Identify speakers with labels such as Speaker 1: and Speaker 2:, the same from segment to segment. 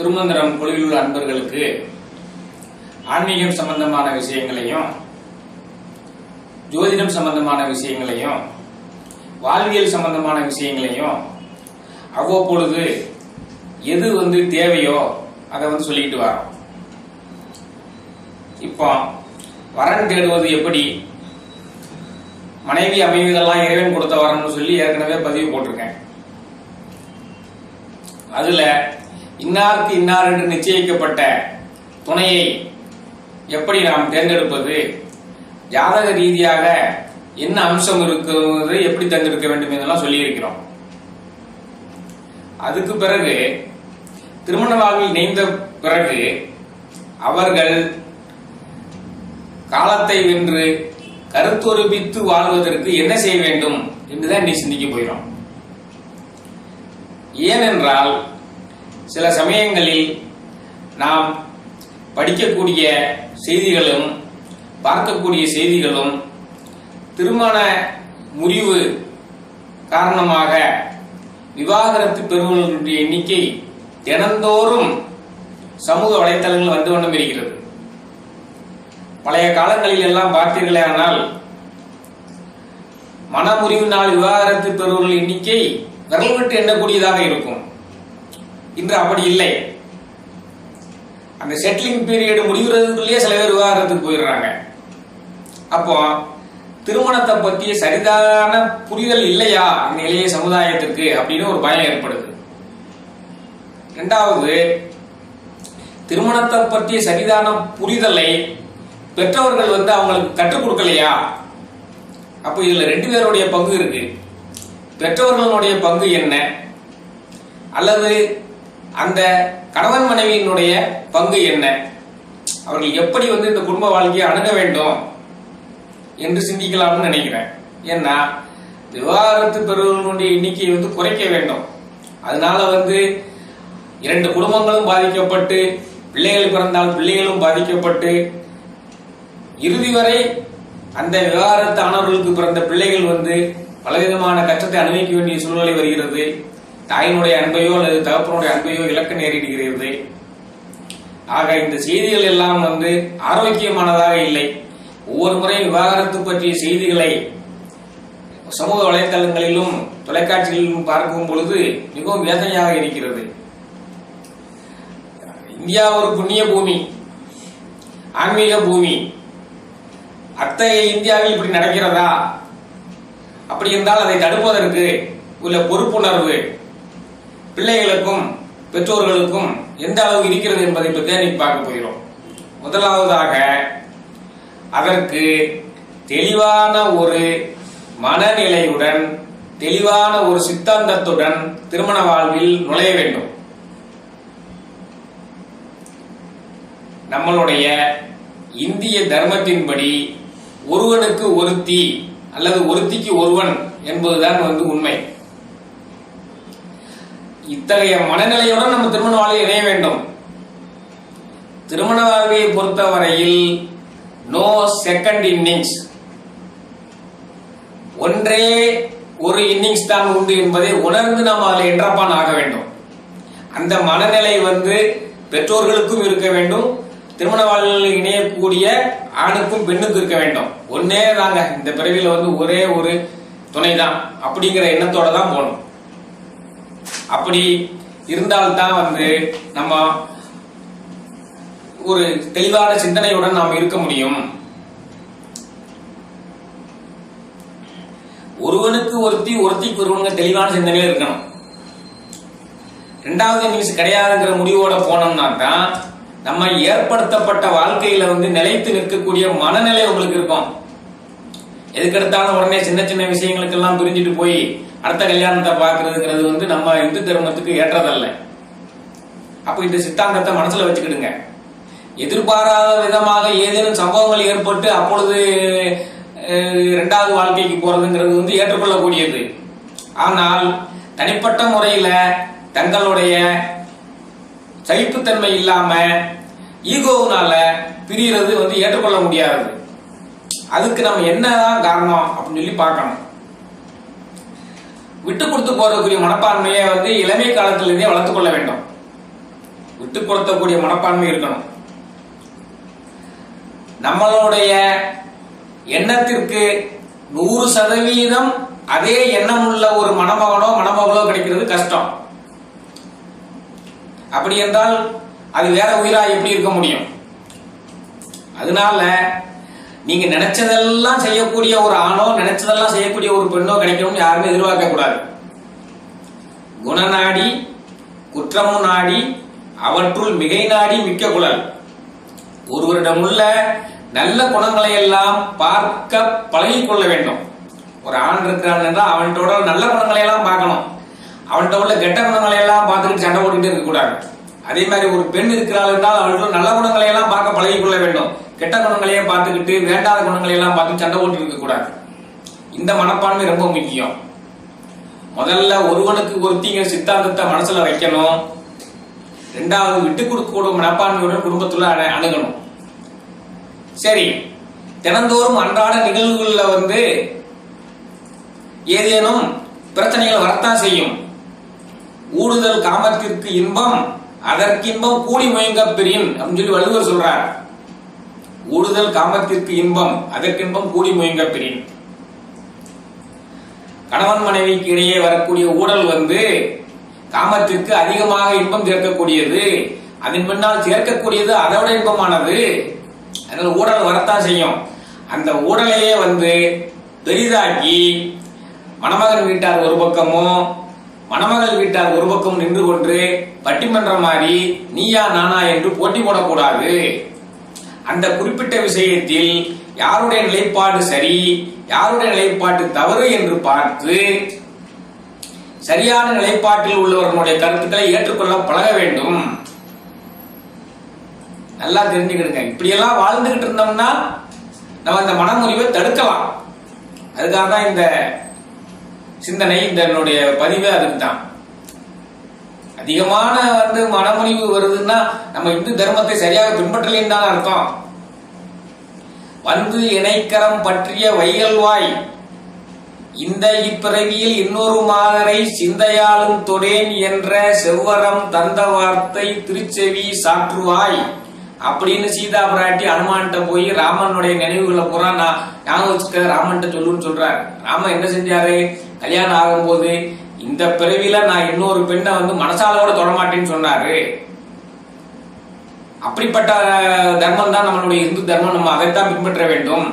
Speaker 1: திருமந்திரம் குழுவில் உள்ள அன்பர்களுக்கு ஆன்மீகம் சம்பந்தமான விஷயங்களையும் ஜோதிடம் சம்பந்தமான விஷயங்களையும் வாழ்வியல் சம்பந்தமான விஷயங்களையும் அவ்வப்பொழுது எது தேவையோ அதை சொல்லிட்டு வரோம். இப்போ வரன் தேடுவது எப்படி, மனைவி அமைவதெல்லாம் இறைவன் கொடுத்த வரம்னு சொல்லி ஏற்கனவே பதிவு போட்டிருக்கேன். அதுல இன்னாருக்கு இன்னார் என்று நிச்சயிக்கப்பட்ட துணையை எப்படி நாம் தேர்ந்தெடுப்பது, ஜாதக ரீதியாக என்ன அம்சம் இருக்கிறது, எப்படி தேர்ந்தெடுக்க வேண்டும் என்றெல்லாம் சொல்லி இருக்கிறோம். அதுக்கு பிறகு திருமண வாழ்வில் இணைந்த பிறகு அவர்கள் காலத்தை வென்று கருத்தொருமித்து வாழ்வதற்கு என்ன செய்ய வேண்டும் என்றுதான் நீ சிந்திக்க போகிறோம். ஏனென்றால் சில சமயங்களில் நாம் படிக்கக்கூடிய செய்திகளும் பார்க்கக்கூடிய செய்திகளும் திருமண முறிவு காரணமாக விவாகரத்து பெறுவர்களுடைய எண்ணிக்கை தினந்தோறும் சமூக வலைத்தளங்கள் வந்து வண்ணம் இருக்கிறது. பழைய காலங்களில் எல்லாம் பார்த்தீர்களே ஆனால் மனமுறிவினால் விவாகரத்து பெறுவர்கள் எண்ணிக்கை விரல் விட்டு எண்ணக்கூடியதாக இருக்கும். இன்று அப்படி இல்லை. அந்த செட்டிலிங் பீரியட் முடிகிறதுக்குள்ளேயே சில பேர் விவாகரத்துக்கு போயிடுறாங்க. அப்போ திருமணத்தை பற்றிய சரிதான புரிதல் இல்லையா இந்த இளைய சமுதாயத்துக்கு அப்படின்னு ஒரு பயம் ஏற்படுது. இரண்டாவது, திருமணத்தை பற்றிய சரிதான புரிதலை பெற்றவர்கள் அவங்களுக்கு கற்றுக் கொடுக்கலையா? அப்போ இதுல ரெண்டு பேருடைய பங்கு இருக்கு. பெற்றவர்களுடைய பங்கு என்ன, அல்லது அந்த கணவன் மனைவியினுடைய பங்கு என்ன, அவர்கள் எப்படி இந்த குடும்ப வாழ்க்கையை அணுக வேண்டும் என்று சிந்திக்கலாம்னு நினைக்கிறேன். ஏன்னா விவாகரத்து பெறுவர்களுடைய எண்ணிக்கையை குறைக்க வேண்டும். அதனால இரண்டு குடும்பங்களும் பாதிக்கப்பட்டு, பிள்ளைகள் பிறந்தால் பிள்ளைகளும் பாதிக்கப்பட்டு, இறுதி வரை அந்த விவாகரத்து ஆனவர்களுக்கு பிறந்த பிள்ளைகள் பலவிதமான கஷ்டத்தை அனுபவிக்க வேண்டிய சூழ்நிலை வருகிறது. தாயினுடைய அன்பையோ அல்லது தகப்பனுடைய அன்பையோ இழக்க நேரிடுகிறது. ஆக இந்த செய்திகள் எல்லாம் ஆரோக்கியமானதாக இல்லை. ஒவ்வொரு முறை விவாகரத்து பற்றிய செய்திகளை சமூக வலைத்தளங்களிலும் தொலைக்காட்சிகளிலும் பார்க்கும் பொழுது மிகவும் வேதனையாக இருக்கிறது. இந்தியா ஒரு புண்ணிய பூமி, ஆன்மீக பூமி. அத்தகைய இந்தியாவில் இப்படி நடக்கிறதா? அப்படி இருந்தால் அதை தடுப்பதற்கு உள்ள பொறுப்புணர்வு பிள்ளைகளுக்கும் பெற்றோர்களுக்கும் எந்த அளவு இருக்கிறது என்பதை பற்றி பார்க்க போகிறோம். முதலாவதாக அதற்கு தெளிவான ஒரு மனநிலையுடன், தெளிவான ஒரு சித்தாந்தத்துடன் திருமண வாழ்வில் நுழைய வேண்டும். நம்மளுடைய இந்திய தர்மத்தின்படி ஒருவனுக்கு ஒருத்தி அல்லது ஒருத்திக்கு ஒருவன் என்பதுதான் உண்மை. இத்தகைய மனநிலையுடன் நம்ம திருமண வாழ்வில் இணைய வேண்டும். திருமண வாழ்வை பொறுத்தவரையில் நோ செகண்ட் இன்னிங்ஸ், ஒன்றே ஒரு இன்னிங்ஸ் தான் உண்டு என்பதை உணர்ந்து நாம் அதில் என்றப்பான் ஆக வேண்டும். அந்த மனநிலை பெற்றோர்களுக்கும் இருக்க வேண்டும், திருமண வாழ்வில் இணையக்கூடிய ஆணுக்கும் பெண்ணுக்கும் இருக்க வேண்டும். ஒன்னே தாங்க, இந்த பிறவியில் ஒரே ஒரு துணை தான் அப்படிங்கிற எண்ணத்தோட தான் போகணும். அப்படி இருந்தால்தான் நம்ம ஒரு தெளிவான சிந்தனையுடன் நாம் இருக்க முடியும். ஒருவனுக்கு ஒருத்தி, ஒருத்திக்கு ஒருவனுக்கு தெளிவான சிந்தனையில இருக்கணும். ரெண்டாவது இன்னிங்ஸ் கிடையாதுங்கிற முடிவோட போனோம்னா தான் நம்ம ஏற்படுத்தப்பட்ட வாழ்க்கையில நிலைத்து நிற்கக்கூடிய மனநிலை உங்களுக்கு இருக்கும். எதுக்கெடுத்தாலும் உடனே சின்ன சின்ன விஷயங்களுக்கெல்லாம் புரிஞ்சுட்டு போய் அடுத்த கல்யாணத்தை பார்க்கறதுங்கிறது நம்ம இந்து தர்மத்துக்கு ஏற்றதல்ல. அப்ப இந்த சித்தாந்தத்தை மனசுல வச்சுக்கிடுங்க. எதிர்பாராத விதமாக ஏதேனும் சம்பவங்கள் ஏற்பட்டு அப்பொழுது இரண்டாவது வாழ்க்கைக்கு போறதுங்கிறது ஏற்றுக்கொள்ளக்கூடியது. ஆனால் தனிப்பட்ட முறையில தங்களுடைய சகிப்புத்தன்மை இல்லாம ஈகோவுனால பிரியறது ஏற்றுக்கொள்ள முடியாது. அதுக்கு நம்ம என்னதான் காரணம் அப்படின்னு சொல்லி பார்க்கணும். விட்டு கொடுத்து போறதுக்குரிய மனப்பான்மையை இளமை காலத்திலிருந்தே வளர்த்துக் கொள்ள வேண்டும். விட்டு கொடுக்கக்கூடிய மனப்பான்மை இருக்கணும். நம்மளுடைய எண்ணத்திற்கு 100% அதே எண்ணம் உள்ள ஒரு மணமகனோ மணமகளோ கிடைக்கிறது கஷ்டம். அப்படி என்றால் அது வேற உயிரா எப்படி இருக்க முடியும்? அதனால நீங்க நினைச்சதெல்லாம் செய்யக்கூடிய ஒரு ஆணோ நினைச்சதெல்லாம் செய்யக்கூடிய ஒரு பெண்ணோ கிடைக்கணும்னு யாருமே எதிர்பார்க்க கூடாது. குணநாடி குற்றமும் நாடி அவற்றுள் மிகை நாடி மிக்க குழல். ஒருவரிடம் உள்ள நல்ல குணங்களை எல்லாம் பார்க்க பழகிக் கொள்ள வேண்டும். ஒரு ஆண் இருக்கிறான் என்றால் அவன்கிட்ட நல்ல குணங்களை எல்லாம் பார்க்கணும். அவன்கிட்ட உள்ள கெட்ட குணங்களை எல்லாம் பார்த்துக்கிட்டு சண்டை போட்டுக்கிட்டு இருக்கக்கூடாது. அதே மாதிரி ஒரு பெண் இருக்கிறாள் என்றால் அவளுக்கு நல்ல குணங்களை எல்லாம் பார்க்க பழகிக் கொள்ள வேண்டும். கெட்ட குணங்களையே பார்த்துக்கிட்டு வேண்டாத குணங்களை எல்லாம் பார்த்து சண்டை போட்டு இருக்கக்கூடாது. இந்த மனப்பான்மை ரொம்ப முக்கியம். முதல்ல ஒருவனுக்கு ஒருத்திங்க சித்தாந்தத்தை மனசுல வைக்கணும். ரெண்டாவது விட்டு கொடுக்கக்கூடிய மனப்பான்மையுடன் குடும்பத்துல அணுகணும். சரி, தினந்தோறும் அன்றாட நிகழ்வுகள்ல ஏதேனும் பிரச்சனைகள் வரத்தான் செய்யும். ஊடுதல் காமத்திற்கு இன்பம் அதற்கின்பம் கூடி முயங்க பெரியன் அப்படின்னு சொல்லி வள்ளுவர் சொல்றார். ஊடுதல் காமத்திற்கு இன்பம் அதற்கின்பம் கூடி முயங்க பெரியன். கணவன் மனைவிக்கு இடையே வரக்கூடிய ஊடல் காமத்திற்கு அதிகமாக இன்பம் சேர்க்கக்கூடியது. அதன் பின்னால் சேர்க்கக்கூடியது அதோட இன்பமானது. அதனால ஊடல் வரத்தான் செய்யும். அந்த ஊடலையே பெரிதாக்கி மணமகன் வீட்டார் ஒரு பக்கமும் மணமகள் வீட்டார் ஒரு பக்கம் நின்று கொண்டு பட்டிமன்றம் மாதிரி நீயா நானா என்று போட்டி போடக்கூடாது. அந்த குறிப்பிட்ட விஷயத்தில் யாருடைய நிலைப்பாடு சரி யாருடைய நிலைப்பாட்டு தவறு என்று பார்த்து சரியான நிலைப்பாட்டில் உள்ளவர்களுடைய கருத்துக்களை ஏற்றுக்கொள்ள பழக வேண்டும். நல்லா தெரிஞ்சுக்கிடுங்க. இப்படியெல்லாம் வாழ்ந்துகிட்டு இருந்தோம்னா நம்ம இந்த மனமுறிவை தடுக்கலாம். அதுக்காக தான் இந்த சிந்தனை, இந்த என்னுடைய பதிவு அதுக்கு தான். அதிகமான மனமுறிவு வருதுன்னா நம்ம இந்து தர்மத்தை சரியாக பின்பற்றலைன்னு தான் அர்த்தம். இணைக்கரம் பற்றிய வைகல்வாய் இந்த இப்பிறவியில் இன்னொரு மாதரை சிந்தையாலும் தொடேன் என்ற செவ்வரம் தந்த வார்த்தை திருச்செவி சாற்றுவாய் அப்படின்னு சீதா பிராட்டி அனுமான்கிட்ட போய் ராமனுடைய நினைவுகளை பூரா நான் ஞாபகம் வச்சுக்க ராமன்கிட்ட சொல்லுன்னு சொல்றாரு. ராமன் என்ன செஞ்சாரு? கல்யாணம் ஆகும்போது இந்த பிறவில நான் இன்னொரு பெண்ணை மனசாலோட தொடமாட்டேன்னு சொன்னாரு. அப்படிப்பட்ட தர்மம் தான் நம்மளுடைய இந்து தர்மம். நம்ம அதைத்தான் பின்பற்ற வேண்டும்.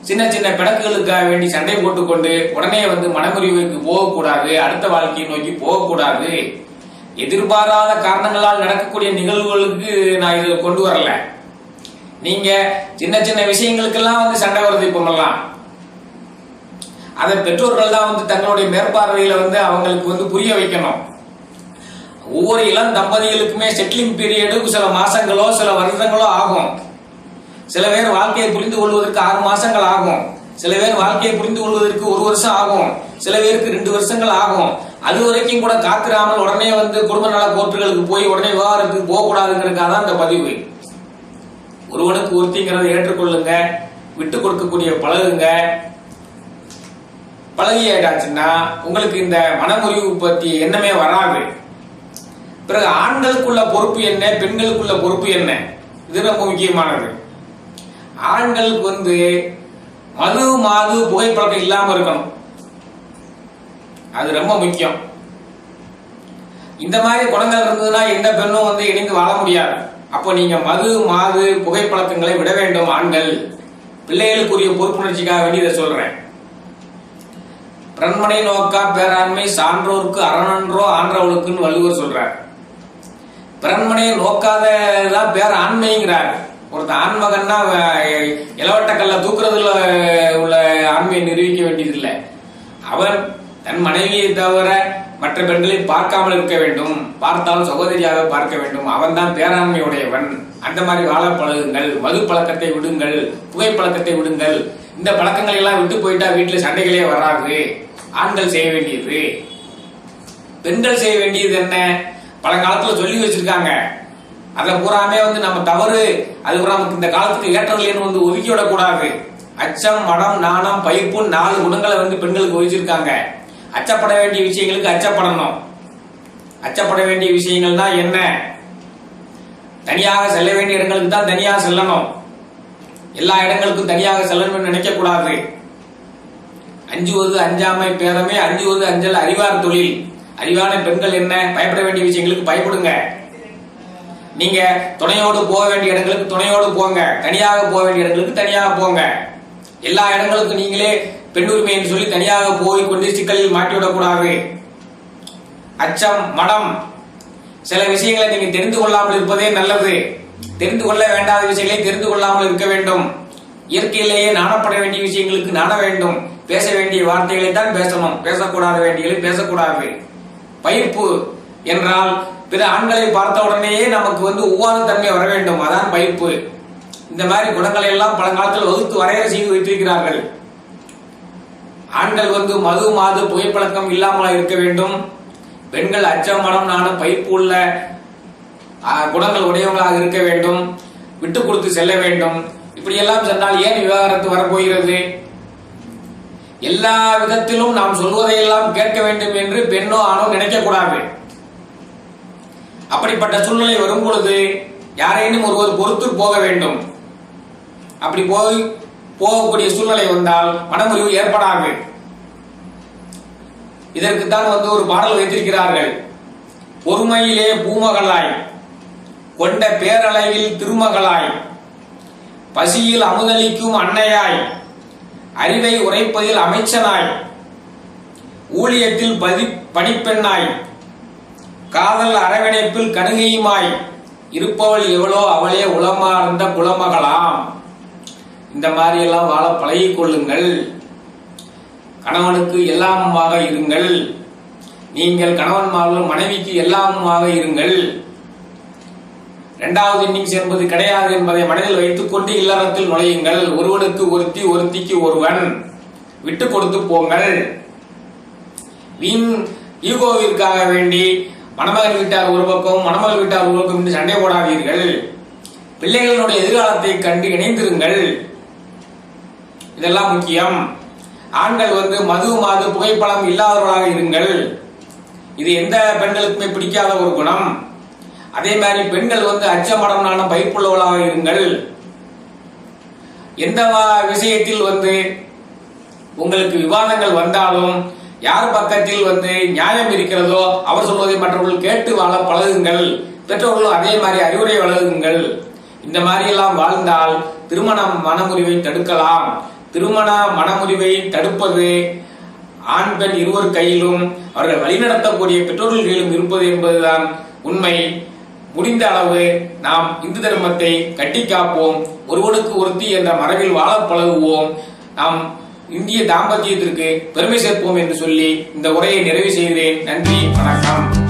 Speaker 1: சின்ன சின்ன பிணக்குகளுக்காக வேண்டி சண்டை போட்டுக்கொண்டு உடனே மனமுறிவுக்கு போகக்கூடாது. அடுத்த வாழ்க்கையை நோக்கி போகக்கூடாது. எதிர்பாராத காரணங்களால் நடக்கக்கூடிய நிகழ்வுகளுக்கு நான் இதை கொண்டு வரல. நீங்க சின்ன சின்ன விஷயங்களுக்கெல்லாம் சண்டை வருது. இப்பெல்லாம் அதை பெற்றோர்கள் தான் தங்களுடைய மேற்பார்வையில அவங்களுக்கு புரிய வைக்கணும். ஒவ்வொரு இளம் தம்பதிகளுக்குமே செட்டிலிங் பீரியடு சில மாசங்களோ சில வருடங்களோ ஆகும். சில பேர் வாழ்க்கையை புரிந்து கொள்வதற்கு 6 மாசங்கள் ஆகும். சில பேர் வாழ்க்கையை புரிந்து கொள்வதற்கு 1 வருஷம் ஆகும். சில பேருக்கு 2 வருஷங்கள் ஆகும். அது வரைக்கும் கூட காத்திராமல் உடனே குடும்ப நல கோர்ட்டுகளுக்கு போய் உடனே விவாகரத்துக்கு போகக்கூடாதுங்கிறதுக்காக தான் இந்த பதிவு. ஒருவனுக்கு ஒருத்திங்கிறத ஏற்றுக்கொள்ளுங்க. விட்டு கொடுக்கக்கூடிய பழகுங்க. பழகி ஆயிடாச்சுன்னா உங்களுக்கு இந்த மனமுறிவு பத்தி எண்ணமே வராது. பிறகு ஆண்களுக்குள்ள பொறுப்பு என்ன, பெண்களுக்குள்ள பொறுப்பு என்ன, இது ரொம்ப முக்கியமானது. ஆண்களுக்கு மது மாது புகைப்பழக்கம் இல்லாம இருக்கணும். அது ரொம்ப முக்கியம். இந்த மாதிரி குணங்கள் இருந்ததுன்னா எந்த பெண்ணும் இணைந்து வாழ முடியாது. அப்போ நீங்க மது மாது புகைப்பழக்கங்களை விட வேண்டும். ஆண்கள் பிள்ளைகளுக்குரிய பொறுப்புணர்ச்சிக்காக வேண்டி இதை சொல்றேன். பிரண்மனை நோக்கா பேராண்மை சான்றோருக்கு அரணன்றோ ஆன்றவளுக்குன்னு வள்ளுவர் சொல்றார். பிரண்மனை நோக்காததான் பேர் ஆண்மைங்கிறார். ஒருத்த ஆண்மகன்னா இளவட்ட கல்ல தூக்குறதுல உள்ள ஆண்மையை நிரூபிக்க வேண்டியது இல்லை. அவன் தன் மனைவியை தவிர மற்ற பெண்களை பார்க்காமல் இருக்க வேண்டும். பார்த்தாலும் சகோதரியாக பார்க்க வேண்டும். அவன் தான் பேராண்மையுடையவன். அந்த மாதிரி வாழ பழகுங்கள். மது பழக்கத்தை விடுங்கள். புகைப்பழக்கத்தை விடுங்கள். இந்த பழக்கங்களை எல்லாம் விட்டு போயிட்டா வீட்டுல சண்டைகளே வராது. ஆண்கள் செய்ய வேண்டியது. பெண்கள் செய்ய வேண்டியது என்ன? பழங்காலத்துல சொல்லி வச்சிருக்காங்க. அதை பூராமே நம்ம தவறு, அது பூரா நமக்கு இந்த காலத்துக்கு ஏற்றவில்லைன்னு ஒதுக்கி விடக்கூடாது. அச்சம் மடம் நாணம் பயிர்ப்பு 4 குணங்களை பெண்களுக்கு ஒழிச்சிருக்காங்க. அச்சப்பட வேண்டிய விஷயங்களுக்கு அச்சப்படணும். அச்சப்பட வேண்டிய விஷயங்கள்னா என்ன? தனியாக செல்ல வேண்டிய இடங்களுக்கு தான் தனியாக செல்லணும். எல்லா இடங்களுக்கும் தனியாக செல்லணும்னு நினைக்க கூடாது. அஞ்சுவது அஞ்சாமை பேதமே, அஞ்சுவது அஞ்சல் அறிவார் தொழில். அறிவான பெண்கள் என்ன, பயப்பட வேண்டிய விஷயங்களுக்கு பயப்படுங்க. நீங்க துணையோடு போக வேண்டிய இடங்களுக்கு துணையோடு போங்க, தனியாக போக வேண்டிய இடங்களுக்கு தனியாக போங்க. எல்லா இடங்களுக்கும் நீங்களே பெண் உரிமை என்று சொல்லி தனியாக போய் கொண்டு சிக்கலில் மாட்டிவிடக்கூடாது. அச்சம், மடம், சில விஷயங்களை நீங்க தெரிந்து கொள்ளாமல் இருப்பதே நல்லது. தெரிந்து கொள்ள வேண்டாத விஷயங்களை தெரிந்து கொள்ளாமல் இருக்க வேண்டும். இயற்கையிலேயே நாணப்பட வேண்டிய விஷயங்களுக்கு நாண வேண்டும். பேச வேண்டிய வார்த்தைகளை தான் பேசணும், பேசக்கூடாத வேண்டியதை பேசக்கூடாது. பயிர்ப்பு என்றால் பிற ஆண்களை பார்த்த உடனேயே நமக்கு ஒவ்வாத தன்மை வர வேண்டும், அதான் பயிர்ப்பு. இந்த மாதிரி குணங்களை எல்லாம் பழங்காலத்தில் வகுத்து வரையறை செய்து வைத்திருக்கிறார்கள். ஆண்கள் மது மாது புகைப்பழக்கம் இல்லாமல் இருக்க வேண்டும். பெண்கள் அச்சம், மனம், நாணம், பயிர்ப்பு உள்ள குணங்கள் உடையவங்களாக இருக்க வேண்டும். விட்டு கொடுத்து செல்ல வேண்டும். இப்படி எல்லாம் சொன்னால் ஏன் விவாகரத்து வரப்போகிறது? எல்லா விதத்திலும் நாம் சொல்வதையெல்லாம் கேட்க வேண்டும் என்று பெண்ணோ ஆணோ நினைக்க கூடாது. அப்படிப்பட்ட சூழ்நிலை வரும் பொழுது யாரேனும் ஒருவர் பொறுத்து போக வேண்டும். அப்படி போகக்கூடிய சூழ்நிலை வந்தால் மனமுறிவு ஏற்படாது. இதற்குத்தான் ஒரு பாடல் வைத்திருக்கிறார்கள். பொறுமையிலே பூமகளாய், கொண்ட பேரளவில் திருமகளாய், பசியில் அமுதளிக்கும் அன்னையாய், அறிவை உரைப்பதில் அமைச்சனாய், ஊழியத்தில் பணிப்பெண்ணாய், காதல் அரவணைப்பில் கணுகையுமாய் இருப்பவள் எவ்வளோ அவளே உளமார்ந்த குலமகளாம். இந்த மாதிரி எல்லாம் வாழ பழகிக் கொள்ளுங்கள். கணவனுக்கு எல்லாமுமாக இருங்கள். நீங்கள் கணவன் மனைவிக்கு எல்லாமுமாக இருங்கள். இரண்டாவது இன்னிங்ஸ் என்பது கிடையாது என்பதை மனதில் வைத்துக் கொண்டு இல்லறத்தில் நுழையுங்கள். ஒருவனுக்கு ஒருத்தி, ஒருத்திக்கு ஒருவன். விட்டு கொடுத்து போங்கள். வீண் ஈகோவிற்காக வேண்டி மணமகன் வீட்டார் ஒரு பக்கம், மணமகள் வீட்டார் ஒரு பக்கம் என்று சண்டை போடாதீர்கள். பிள்ளைகளுடைய எதிர்காலத்தை கண்டு இணைந்திருங்கள். இதெல்லாம் முக்கியம். ஆண்கள் மது மாது புகைப்பழம் இல்லாதவர்களாக இருங்கள். இது எந்த பெண்களுக்குமே பிடிக்காத ஒரு குணம். அதே மாதிரி பெண்கள் அச்சமடம் நாணம் பயிர்ப்புள்ளவர்களாக இருங்கள். எந்த விஷயத்தில் உங்களுக்கு விவாதங்கள் வந்தாலும் யார் பக்கத்தில் நியாயம் இருக்கிறதோ அவர் சொல்வதை மற்றவர்கள் கேட்டு வாழ பழகுங்கள். பெற்றோர்களும் அதே மாதிரி அறிவுரை வழங்குங்கள். இந்த மாதிரி எல்லாம் வாழ்ந்தால் திருமணம் மனமுறிவை தடுக்கலாம். திருமண மனமுறிவை தடுப்பது ஆண் பெண் இருவர் கையிலும் அவர்கள் வழிநடத்தக்கூடிய பெற்றோர்கள் கையிலும் இருப்பது என்பதுதான் உண்மை. முடிந்த அளவு நாம் இந்து தர்மத்தை கட்டி காப்போம். ஒருவனுக்கு ஒருத்தி என்ற மரபில் வாழ பழகுவோம். நாம் இந்திய தாம்பத்தியத்திற்கு பெருமை சேர்ப்போம் என்று சொல்லி இந்த உரையை நிறைவு செய்கிறேன். நன்றி, வணக்கம்.